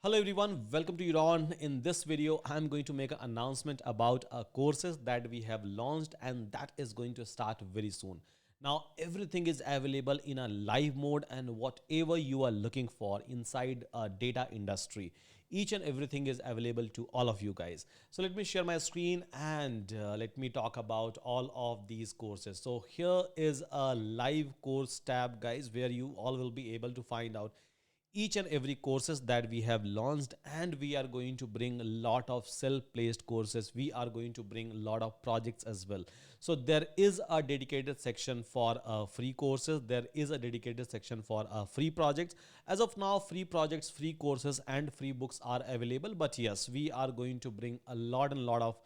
Hello everyone, welcome to Euron. In this video, I'm going to make an announcement about courses that we have launched and that is going to start very soon. Now, everything is available in a live mode and whatever you are looking for inside a data industry, each and everything is available to all of you guys. So let me share my screen and let me talk about all of these courses. So here is a live course tab, guys, where you all will be able to find out each and every courses that we have launched, and we are going to bring a lot of self-placed courses. We are going to bring a lot of projects as well. So there is a dedicated section for free courses. There is a dedicated section for free projects. As of now, free projects, free courses and free books are available. But yes, we are going to bring a lot of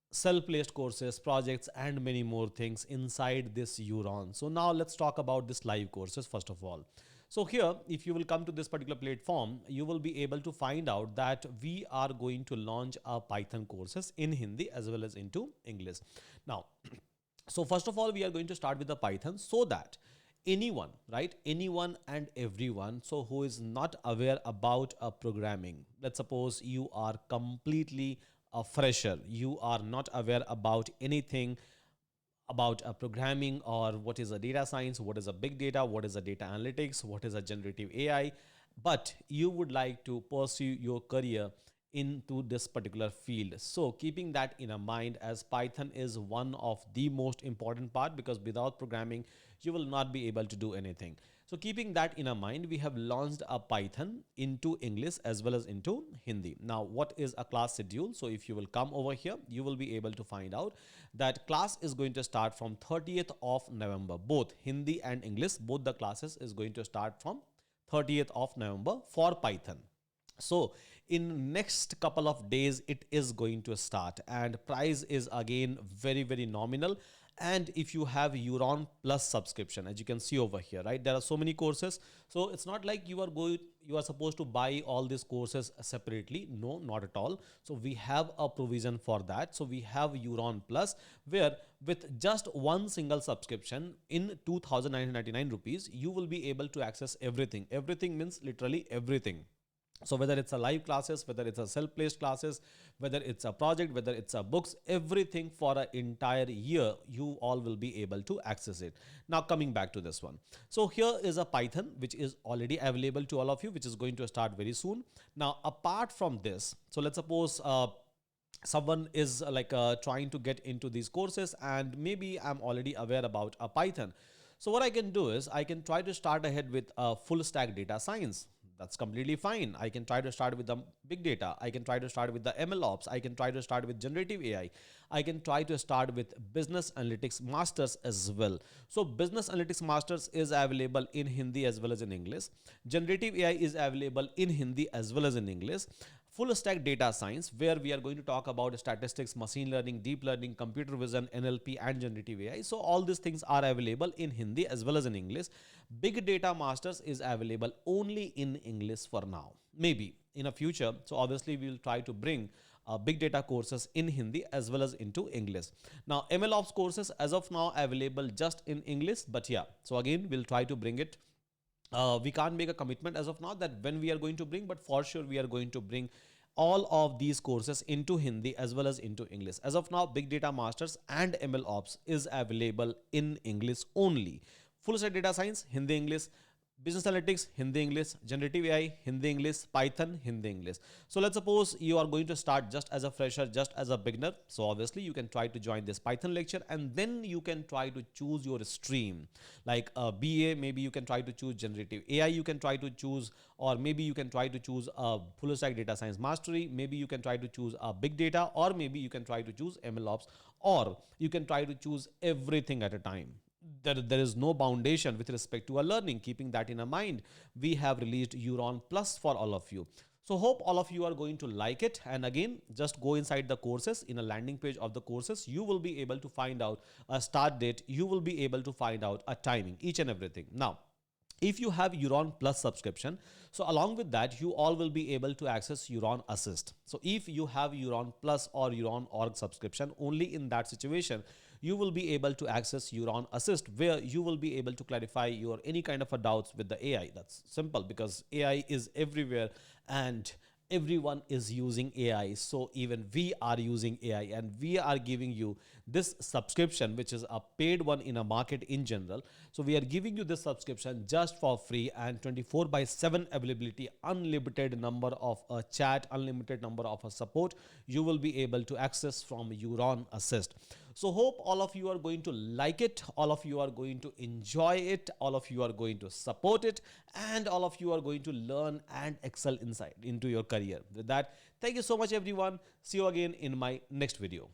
self-placed courses, projects and many more things inside this Euron. So now let's talk about this live courses first of all. So here, if you will come to this particular platform, you will be able to find out that we are going to launch our Python courses in Hindi as well as into English. Now, so first of all, we are going to start with the Python so that anyone, right? Anyone and everyone, so who is not aware about programming, let's suppose you are completely a fresher, you are not aware about anything about programming or what is a data science, what is a big data, what is a data analytics, what is a generative AI, but you would like to pursue your career into this particular field. So keeping that in a mind, as Python is one of the most important part, because without programming you will not be able to do anything. So keeping that in a mind, we have launched a Python into English as well as into Hindi. Now, what is a class schedule? So if you will come over here, you will be able to find out that class is going to start from 30th of November. Both Hindi and English, both the classes is going to start from 30th of November for Python. So in next couple of days, it is going to start, and price is again very nominal. And if you have Euron Plus subscription, as you can see over here, right, there are so many courses. So it's not like you are supposed to buy all these courses separately. No, not at all. So we have a provision for that. So we have Euron Plus, where with just one single subscription in 2,999 rupees, you will be able to access everything. Everything means literally everything. So whether it's a live classes, whether it's a self-placed classes, whether it's a project, whether it's a books, everything for an entire year, you all will be able to access it. Now coming back to this one. So here is a Python, which is already available to all of you, which is going to start very soon. Now, apart from this, so let's suppose someone is trying to get into these courses and maybe I'm already aware about a Python. So what I can do is I can try to start ahead with a full stack data science. That's completely fine. I can try to start with the big data. I can try to start with the MLOps. I can try to start with generative AI. I can try to start with business analytics masters as well. So business analytics masters is available in Hindi as well as in English. Generative AI is available in Hindi as well as in English. Full stack data science, where we are going to talk about statistics, machine learning, deep learning, computer vision, NLP and generative AI. So all these things are available in Hindi as well as in English. Big data masters is available only in English for now. Maybe in a future, so obviously we will try to bring big data courses in Hindi as well as into English. Now MLOps courses as of now available just in English, but yeah, so again we'll try to bring it. We can't make a commitment as of now that when we are going to bring, but for sure we are going to bring all of these courses into Hindi as well as into English. As of now, Big Data Masters and ML Ops is available in English only. Full stack data science, Hindi, English. Business analytics, Hindi, English. Generative AI, Hindi, English. Python, Hindi, English. So let's suppose you are going to start just as a fresher, just as a beginner. So obviously you can try to join this Python lecture and then you can try to choose your stream. Like a BA, maybe you can try to choose generative AI, you can try to choose, or maybe you can try to choose a full stack data science mastery. Maybe you can try to choose a big data, or maybe you can try to choose MLOps, or you can try to choose everything at a time. There is no foundation with respect to our learning. Keeping that in mind, we have released Euron Plus for all of you. So hope all of you are going to like it. And again, just go inside the courses. In a landing page of the courses, you will be able to find out a start date. You will be able to find out a timing, each and everything. Now, if you have Euron Plus subscription, so along with that, you all will be able to access Euron Assist. So if you have Euron Plus or Euron Org subscription, only in that situation, you will be able to access Euron Assist, where you will be able to clarify your any kind of a doubts with the AI. That's simple because AI is everywhere and everyone is using AI. So even we are using AI, and we are giving you this subscription, which is a paid one in a market in general. So we are giving you this subscription just for free, and 24 by 7 availability, unlimited number of a chat, unlimited number of a support you will be able to access from Euron Assist. So hope all of you are going to like it, all of you are going to enjoy it, all of you are going to support it, and all of you are going to learn and excel inside into your career. With that, thank you so much everyone. See you again in my next video.